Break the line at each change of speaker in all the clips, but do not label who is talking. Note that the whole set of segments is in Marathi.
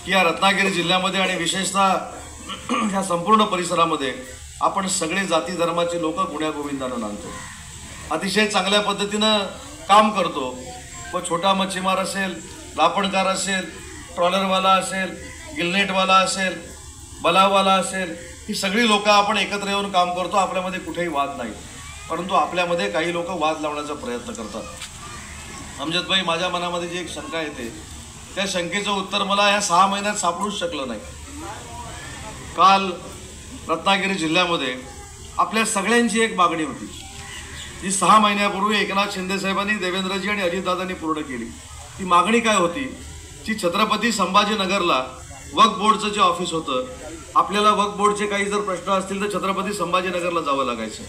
की या रत्नागिरी जिल्ह्यामध्ये आणि विशेषतः ह्या संपूर्ण परिसरामध्ये आपण सगळे जाती धर्माचे लोक गुण्यागोविंदानं नांदतो, अतिशय चांगल्या पद्धतीनं काम करतो. व छोटा मच्छीमार असेल, लापणकार असेल, ट्रॉलरवाला असेल, गिलनेटवाला असेल, बलाववाला असेल, ही सगळी लोक आपण एकत्र येऊन काम करतो. आपल्यामध्ये कुठेही वाद नाही, परंतु आपल्यामध्ये काही लोक वाद लावण्याचा प्रयत्न करतात. अमजदभाई, माझ्या मनामध्ये जी एक शंका येते त्या शंकेचं उत्तर मला या 6 महिन्यात सापडूच शकलं नाही. काल रत्नागिरी जिल्ह्यामध्ये आपल्या सगळ्यांची एक मागणी होती जी 6 महिन्यापूर्वी एकनाथ शिंदे साहेबांनी, देवेंद्रजी आणि अजितदादांनी पूर्ण केली. ती मागणी काय होती? की छत्रपती संभाजीनगरला वक्फ बोर्डचं जे ऑफिस होतं, आपल्याला वक्फ बोर्डचे काही जर प्रश्न असतील तर छत्रपती संभाजीनगरला जावं लागायचं.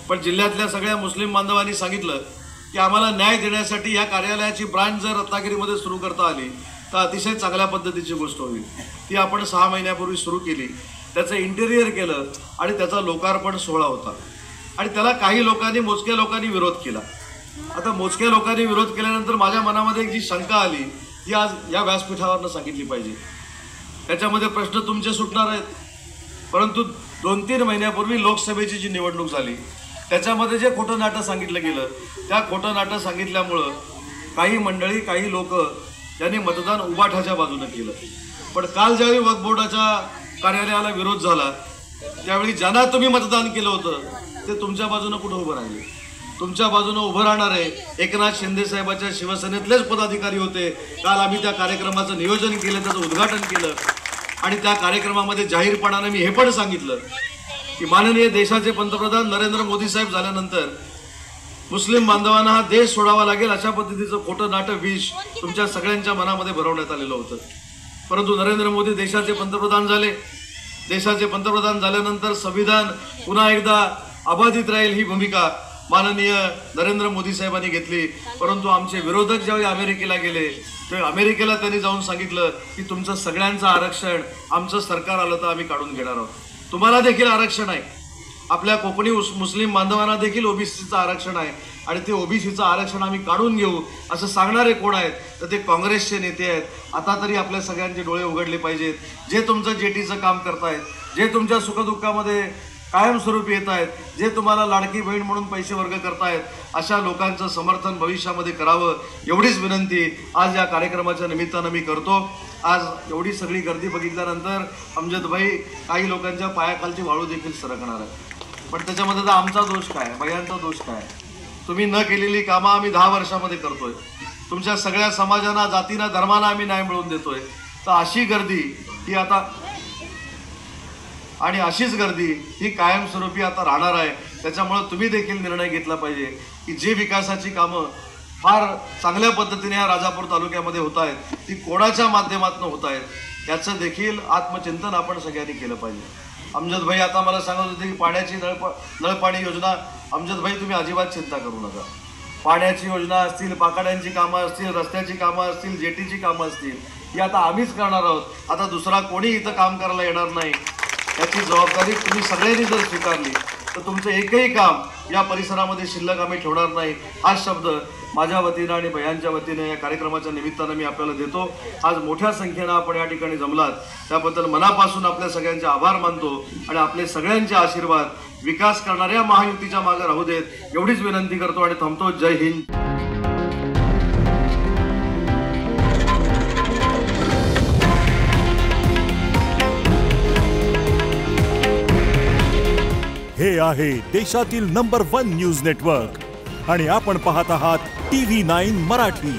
पण जिल्ह्यातल्या सगळ्या मुस्लिम बांधवांनी सांगितलं की आम्हाला न्याय देण्यासाठी या कार्यालयाची ब्रांच जर रत्नागिरीमध्ये सुरू करता आली तर अतिशय चांगल्या पद्धतीची गोष्ट होईल. ती आपण 6 महिन्यापूर्वी सुरू केली, त्याचं इंटेरियर केलं आणि त्याचा लोकार्पण सोहळा होता. आणि त्याला काही लोकांनी, मोजक्या लोकांनी विरोध केला. आता मोजक्या लोकांनी विरोध केल्यानंतर माझ्या मनामध्ये एक जी शंका आली ती आज या व्यासपीठावरनं सांगितली पाहिजे. त्याच्यामध्ये प्रश्न तुमचे सुटणार आहेत, परंतु 2-3 महिन्यापूर्वी लोकसभेची जी निवडणूक झाली त्याच्यामध्ये जे खोटं नाटं सांगितलं गेलं, त्या खोटं नाटं सांगितल्यामुळं काही मंडळी, काही लोक यांनी मतदान उबाठाच्या बाजूनं केलं. पण काल ज्यावेळी वक्फ बोर्डाच्या कार्यालयाला विरोध झाला त्यावेळी ज्यांना तुम्ही मतदान केलं होतं ते तुमच्या बाजूनं कुठं उभं राहिले? तुमच्या बाजूनं उभं राहणारे एकनाथ शिंदे साहेबांच्या शिवसेनेतलेच पदाधिकारी होते. काल आम्ही त्या कार्यक्रमाचं नियोजन केलं, त्याचं उद्घाटन केलं आणि त्या कार्यक्रमामध्ये जाहीरपणाने मी हे पण सांगितलं की माननीय देशाचे पंतप्रधान नरेंद्र मोदी साहेब झाल्यानंतर मुस्लिम बांधवांना हा देश सोडावा लागेल अशा पद्धतीचं खोटं नाटक विष तुमच्या सगळ्यांच्या मनामध्ये भरवण्यात आलेलं होतं. परंतु नरेंद्र मोदी देशाचे पंतप्रधान झाले. देशाचे पंतप्रधान झाल्यानंतर संविधान पुन्हा एकदा अबाधित राहील ही भूमिका माननीय नरेंद्र मोदी साहेबांनी घेतली. परंतु आमचे विरोधक ज्यावेळी अमेरिकेला गेले तेव्हा अमेरिकेला त्यांनी जाऊन सांगितलं की तुमचं सगळ्यांचं आरक्षण आमचं सरकार आलं तर आम्ही काढून घेणार आहोत. तुम्हाला देखील आरक्षण आहे, आपल्या कोकणी मुस्लिम बांधवांना देखील ओबीसीचं आरक्षण आहे आणि ते ओबीसीचं आरक्षण आम्ही काढून घेऊ असं सांगणारे कोण आहेत? तर ते काँग्रेसचे नेते आहेत. आता तरी आपल्या सगळ्यांचे डोळे उघडले पाहिजेत. जे तुमचं जेटीचं काम करतायत, जे तुमच्या सुखदुःखामध्ये कायमस्वरूपी येत आहेत, जे तुम्हाला लाडकी बहीण म्हणून पैसे वर्ग करतायत, अशा लोकांचं समर्थन भविष्यामध्ये करावं एवढीच विनंती आज या कार्यक्रमाच्या निमित्तानं मी करतो. आज एवढी सगळी गर्दी बघितल्यानंतर अमजदभाई, काही लोकांच्या पायाखालची वाळू देखील सरकणार आहे. पण त्याच्यामध्ये तर आमचा दोष काय, भयांचा दोष काय? तुम्ही न केलेली कामं आम्ही 10 वर्षामध्ये करतोय. तुमच्या सगळ्या समाजांना, जातींना, धर्मांना आम्ही न्याय मिळवून देतोय. तर अशी गर्दी ही आता आणि अशीच गर्दी ही कायमस्वरूपी आता राहणार आहे. त्याच्यामुळे तुम्ही देखील निर्णय घेतला पाहिजे की जी विकासाची कामं फार चांगल्या पद्धतीने या राजापूर तालुक्यामध्ये होत आहेत ती कोणाच्या माध्यमातून होत आहेत याचं देखील आत्मचिंतन आपण सगळ्यांनी केलं पाहिजे. अमजदभाई आता मला सांगत होते की पाण्याची नळपाणी योजना, अमजदभाई तुम्ही अजिबात चिंता करू नका. पाण्याची योजना असतील, पाकाड्यांची कामं असतील, रस्त्याची कामं असतील, जेटीची कामं असतील, ही आता आम्हीच करणार आहोत. आता दुसरा कोणी इथं काम करायला येणार नाही. याची जबाबदारी तुम्ही सगळ्यांनी जर स्वीकारली तर तुमचं एकही काम या परिसरामध्ये शिल्लक आम्ही ठेवणार नाही. हा शब्द माझ्या वतीनं आणि भयांच्या वतीनं या कार्यक्रमाच्या निमित्तानं मी आपल्याला देतो. आज मोठ्या संख्येनं आपण या ठिकाणी जमलात त्याबद्दल मनापासून आपल्या सगळ्यांचे आभार मानतो आणि आपले सगळ्यांचे आशीर्वाद विकास करणाऱ्या महायुतीच्या मागे राहू देत एवढीच विनंती करतो आणि थांबतो. जय हिंद.
हे आहे देशातील नंबर 1 न्यूज नेटवर्क आणि आपण पाहत आहात TV9 मराठी.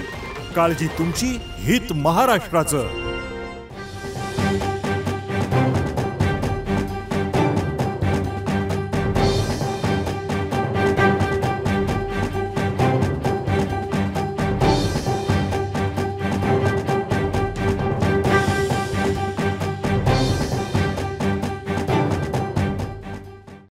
काळजी तुमची, हित महाराष्ट्राचं.